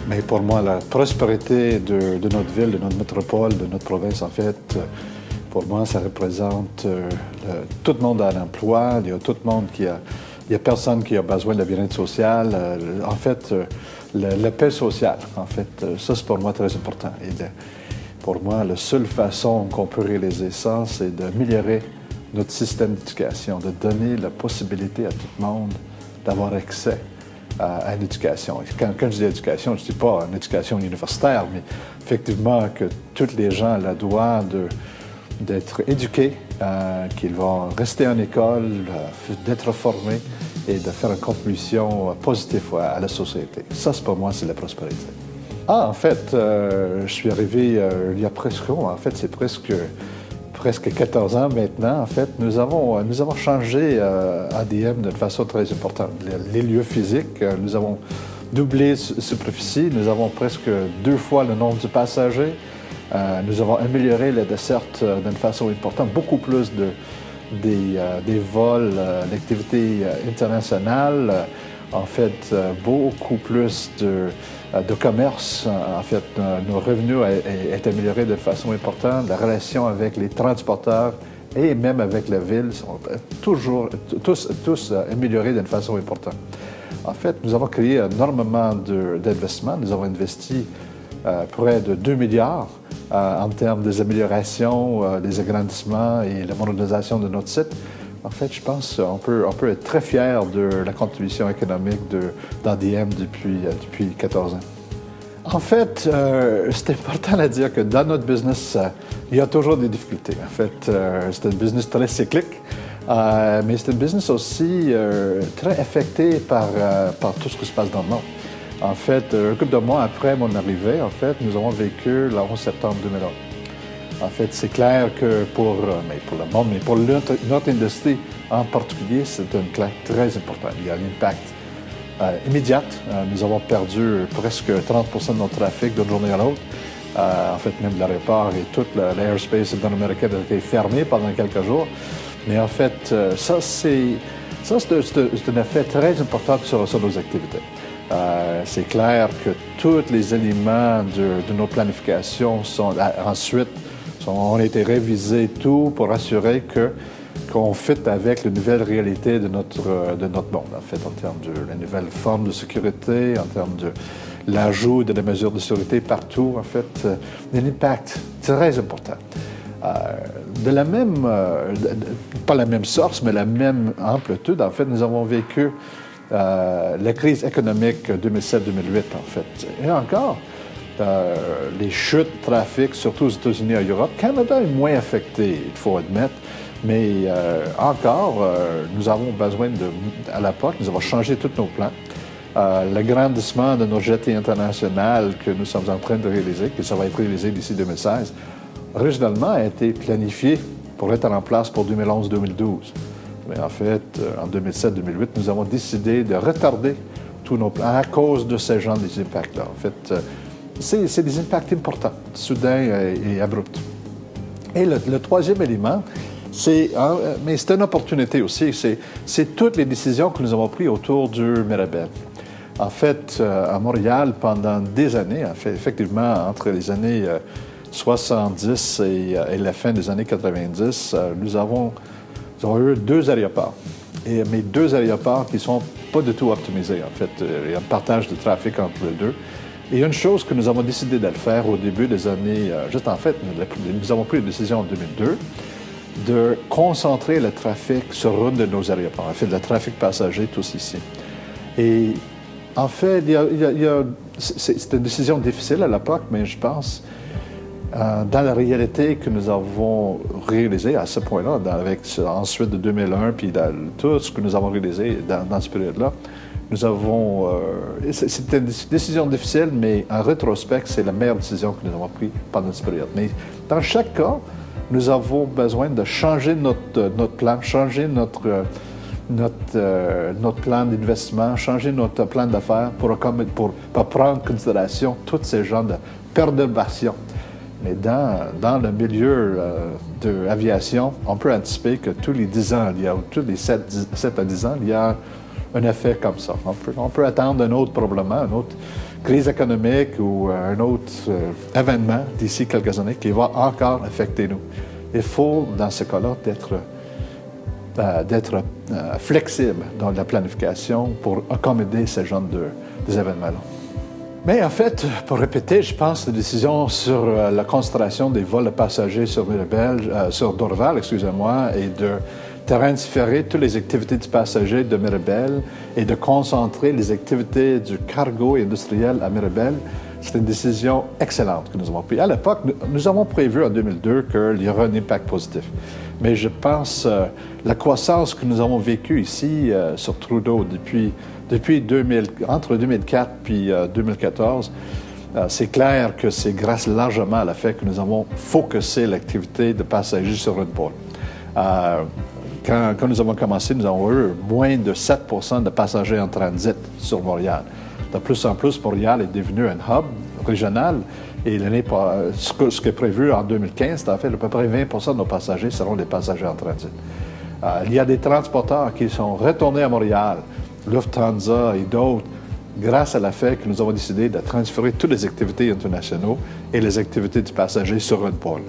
Mais pour moi, la prospérité de notre ville, de notre métropole, de notre province, en fait, pour moi, ça représente tout le monde a un emploi, il y a tout le monde qui a... Il n'y a personne qui a besoin de bien-être social. En fait, la paix sociale, en fait, ça, c'est pour moi très important. Et pour moi, la seule façon qu'on peut réaliser ça, c'est d'améliorer notre système d'éducation, de donner la possibilité à tout le monde d'avoir accès à une éducation. Et quand je dis éducation, je ne dis pas une éducation universitaire, mais effectivement que tous les gens ont le droit d'être éduqués, qu'ils vont rester en école, d'être formés et de faire une contribution positive à la société. Ça, pour moi, c'est la prospérité. En fait, je suis arrivé il y a c'est presque 14 ans maintenant. En fait, nous avons changé ADM d'une façon très importante. Les lieux physiques, nous avons doublé la superficie, nous avons presque 2 fois le nombre de passagers. Nous avons amélioré la desserte d'une façon importante, beaucoup plus des vols, d'activités internationales, en fait, beaucoup plus de commerce. En fait, nos revenus est améliorés de façon importante. La relation avec les transporteurs et même avec la ville sont tous améliorés d'une façon importante. En fait, nous avons créé énormément d'investissements. Nous avons investi près de 2 milliards en termes des améliorations, des agrandissements et la modernisation de notre site. En fait, je pense qu'on peut être très fiers de la contribution économique d'ADM depuis 14 ans. En fait, c'est important à dire que dans notre business, il y a toujours des difficultés. En fait, c'est un business très cyclique, mais c'est un business aussi très affecté par tout ce qui se passe dans le monde. En fait, un couple de mois après mon arrivée, en fait, nous avons vécu le 11 septembre 2001. En fait, c'est clair que pour le monde, mais pour notre industrie en particulier, c'est une claque très importante. Il y a un impact immédiat. Nous avons perdu presque 30% de notre trafic d'une journée à l'autre. En fait, même l'aéroport et tout l'airspace nord-américain a été fermé pendant quelques jours. Mais en fait, ça c'est un effet très important sur nos activités. C'est clair que tous les éléments de nos planifications ont été révisés tout pour assurer qu'on fit avec la nouvelle réalité de notre monde, en fait, en termes de la nouvelle forme de sécurité, en termes de l'ajout de la mesure de sécurité partout, en fait, un impact très important. Pas la même source, mais la même amplitude, en fait, nous avons vécu la crise économique 2007-2008, en fait. Et encore, les chutes de trafic, surtout aux États-Unis et en Europe. Canada est moins affecté, il faut admettre, mais encore, nous avons besoin à l'époque, nous avons changé tous nos plans. L'agrandissement de nos jetées internationales que nous sommes en train de réaliser, que ça va être réalisé d'ici 2016, originalement a été planifié pour être en place pour 2011-2012. Mais en fait, en 2007-2008, nous avons décidé de retarder tous nos plans à cause de ces genres d'impacts-là. En fait, c'est des impacts importants, soudains et abrupts. Et le troisième élément, mais c'est une opportunité aussi, c'est toutes les décisions que nous avons prises autour du Mirabel. En fait, à Montréal, pendant des années, en fait, effectivement, entre les années 70 et la fin des années 90, nous avons eu 2 aéroports. Mais 2 aéroports qui ne sont pas du tout optimisés, en fait. Il y a un partage de trafic entre les deux. Et une chose que nous avons décidé de le faire au début des années, nous avons pris une décision en 2002 de concentrer le trafic sur une de nos aéroports, en fait, le trafic passager tous ici. Et en fait, c'était une décision difficile à l'époque, mais je pense, dans la réalité que nous avons réalisée à ce point-là, ensuite de 2001, puis dans tout ce que nous avons réalisé dans cette période-là, c'était une décision difficile, mais en rétrospect, c'est la meilleure décision que nous avons prise pendant cette période. Mais dans chaque cas, nous avons besoin de changer notre plan, changer notre plan d'investissement, changer notre plan d'affaires pour prendre en considération tous ces genres de perturbations. Mais dans le milieu de l'aviation, on peut anticiper que tous les 10 ans, tous les 7 à 10 ans, il y a un effet comme ça. On peut attendre un autre, probablement, crise économique ou un autre événement d'ici quelques années qui va encore affecter nous. Il faut, dans ce cas-là, d'être flexible dans la planification pour accommoder ce genre des événements-là. Mais en fait, pour répéter, je pense que la décision sur la concentration des vols de passagers sur Dorval, et de transférer toutes les activités du passager de Mirabel et de concentrer les activités du cargo industriel à Mirabel, c'est une décision excellente que nous avons prise. À l'époque, nous avons prévu en 2002 qu'il y aura un impact positif. Mais je pense la croissance que nous avons vécue ici sur Trudeau entre 2004 et 2014, c'est clair que c'est grâce largement à le fait que nous avons focusé l'activité de passagers sur une pôle. Quand nous avons commencé, nous avons eu moins de 7 % de passagers en transit sur Montréal. De plus en plus, Montréal est devenu un hub régional et ce qui est prévu en 2015, c'est en fait à peu près 20 % de nos passagers seront des passagers en transit. Il y a des transporteurs qui sont retournés à Montréal, Lufthansa et d'autres, grâce à la fait que nous avons décidé de transférer toutes les activités internationales et les activités du passager sur une pôle.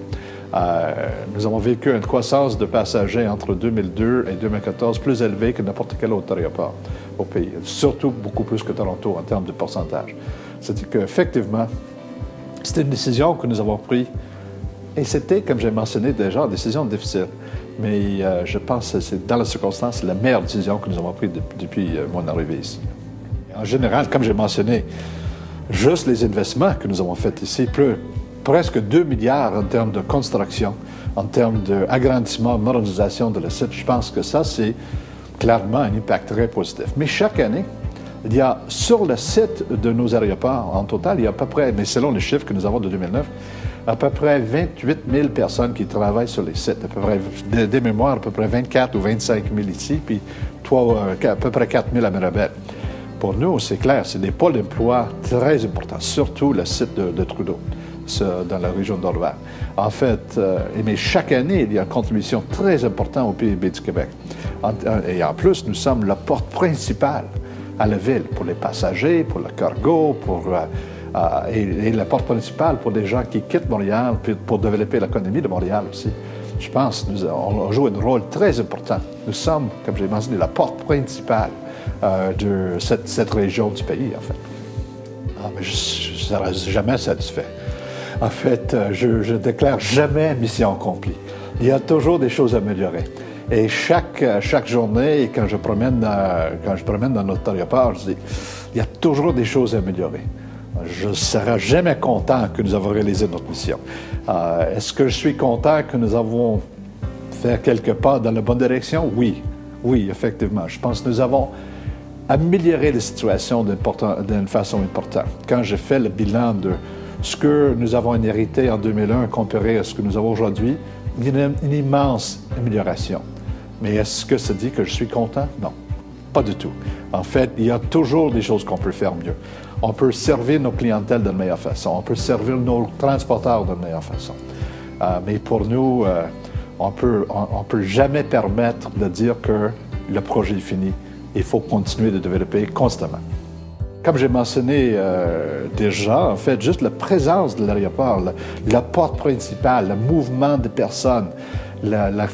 Nous avons vécu une croissance de passagers entre 2002 et 2014 plus élevée que n'importe quel autre aéroport au pays, surtout beaucoup plus que Toronto en termes de pourcentage. C'est-à-dire qu'effectivement, c'était une décision que nous avons prise et c'était, comme j'ai mentionné déjà, une décision difficile. Mais je pense que c'est, dans les circonstances, la meilleure décision que nous avons prise depuis mon arrivée ici. En général, comme j'ai mentionné, juste les investissements que nous avons faits ici, presque 2 milliards en termes de construction, en termes d'agrandissement, modernisation de le site, je pense que ça, c'est clairement un impact très positif. Mais chaque année, il y a sur le site de nos aéroports, en total, il y a à peu près, mais selon les chiffres que nous avons de 2009, à peu près 28 000 personnes qui travaillent sur les sites. À peu près, des mémoires, à peu près 24 ou 25 000 ici, puis à peu près 4 000 à Mirabel. Pour nous, c'est clair, c'est des pôles d'emploi très importants, surtout le site de Trudeau, dans la région d'Orval. En fait, mais chaque année, il y a une contribution très importante au PIB du Québec. Et en plus, nous sommes la porte principale à la ville pour les passagers, pour le cargo, et la porte principale pour des gens qui quittent Montréal pour développer l'économie de Montréal aussi. Je pense qu'on joue un rôle très important. Nous sommes, comme j'ai mentionné, la porte principale de cette région du pays, en fait. Mais je ne serai jamais satisfait. En fait, je déclare jamais mission accomplie. Il y a toujours des choses à améliorer. Et chaque journée, quand je promène dans notre aéroport, je dis, il y a toujours des choses à améliorer. Je ne serai jamais content que nous avons réalisé notre mission. Est-ce que je suis content que nous avons fait quelques pas dans la bonne direction? Oui, effectivement. Je pense que nous avons amélioré la situation d'une façon importante. Quand j'ai fait le bilan de ce que nous avons hérité en 2001 comparé à ce que nous avons aujourd'hui, il y a une immense amélioration. Mais est-ce que ça dit que je suis content? Non, pas du tout. En fait, il y a toujours des choses qu'on peut faire mieux. On peut servir nos clientèles de meilleure façon. On peut servir nos transporteurs de meilleure façon. Mais pour nous, on peut jamais permettre de dire que le projet est fini. Il faut continuer de développer constamment. Comme j'ai mentionné déjà, en fait, juste la présence de l'aéroport, la porte principale, le mouvement de personnes, la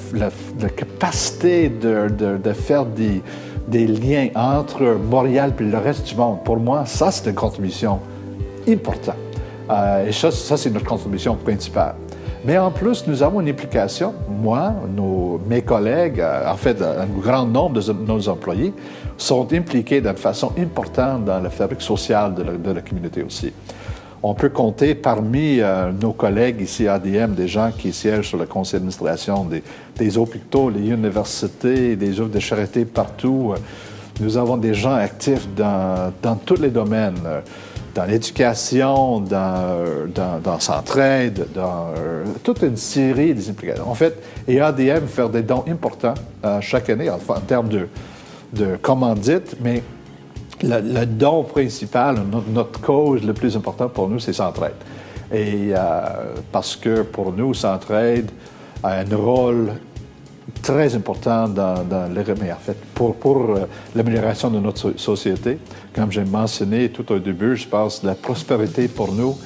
capacité de faire des liens entre Montréal et le reste du monde, pour moi, ça, c'est une contribution importante. Et ça, c'est notre contribution principale. Mais en plus, nous avons une implication, moi, mes collègues, en fait, un grand nombre de nos employés sont impliqués d'une façon importante dans la fabrique sociale de la communauté aussi. On peut compter parmi nos collègues ici à ADM des gens qui siègent sur le conseil d'administration des hôpitaux, les universités, des œuvres de charité partout. Nous avons des gens actifs dans tous les domaines, dans l'éducation, dans Centraide, dans toute une série d'implications. En fait, et ADM fait des dons importants chaque année en termes de commandite, mais le don principal, notre cause le plus important pour nous, c'est Centraide. Et parce que pour nous, Centraide a un rôle très important mais en fait, pour l'amélioration de notre société. Comme j'ai mentionné tout au début, je pense que la prospérité pour nous,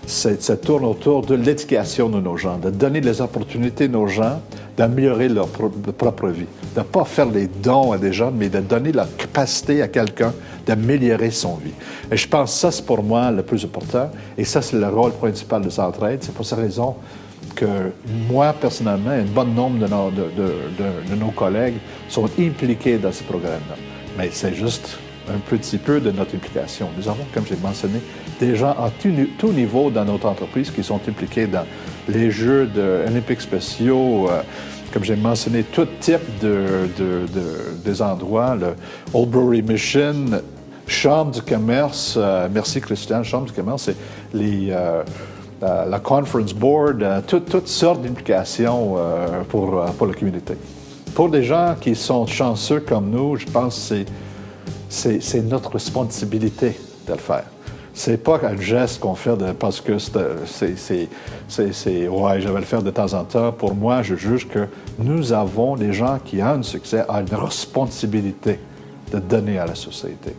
ça tourne autour de l'éducation de nos gens, de donner les opportunités à nos gens d'améliorer leur propre vie, de ne pas faire des dons à des gens, mais de donner la capacité à quelqu'un d'améliorer son vie. Et je pense que ça, c'est pour moi le plus important, et ça, c'est le rôle principal de Centraide. C'est pour cette raison que moi, personnellement, et un bon nombre de nos collègues sont impliqués dans ce programme-là. Mais c'est juste un petit peu de notre implication. Nous avons, comme j'ai mentionné, des gens à tout niveau dans notre entreprise qui sont impliqués dans les Jeux olympiques spéciaux, comme j'ai mentionné, tout type des endroits, le Old Brewery Mission, Chambre du commerce, merci Christian, Chambre du commerce, c'est la Conference Board, toutes sortes d'implications pour la communauté. Pour des gens qui sont chanceux comme nous, je pense que c'est notre responsabilité de le faire. C'est pas un geste qu'on fait parce que ouais, je vais le faire de temps en temps. Pour moi, je juge que nous avons, les gens qui ont un succès, ont une responsabilité de donner à la société.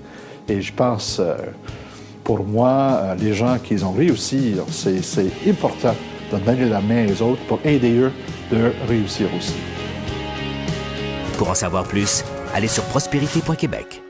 Et je pense, pour moi, les gens qui ont réussi, c'est important de donner la main aux autres pour aider eux de réussir aussi. Pour en savoir plus, allez sur prospérité.québec.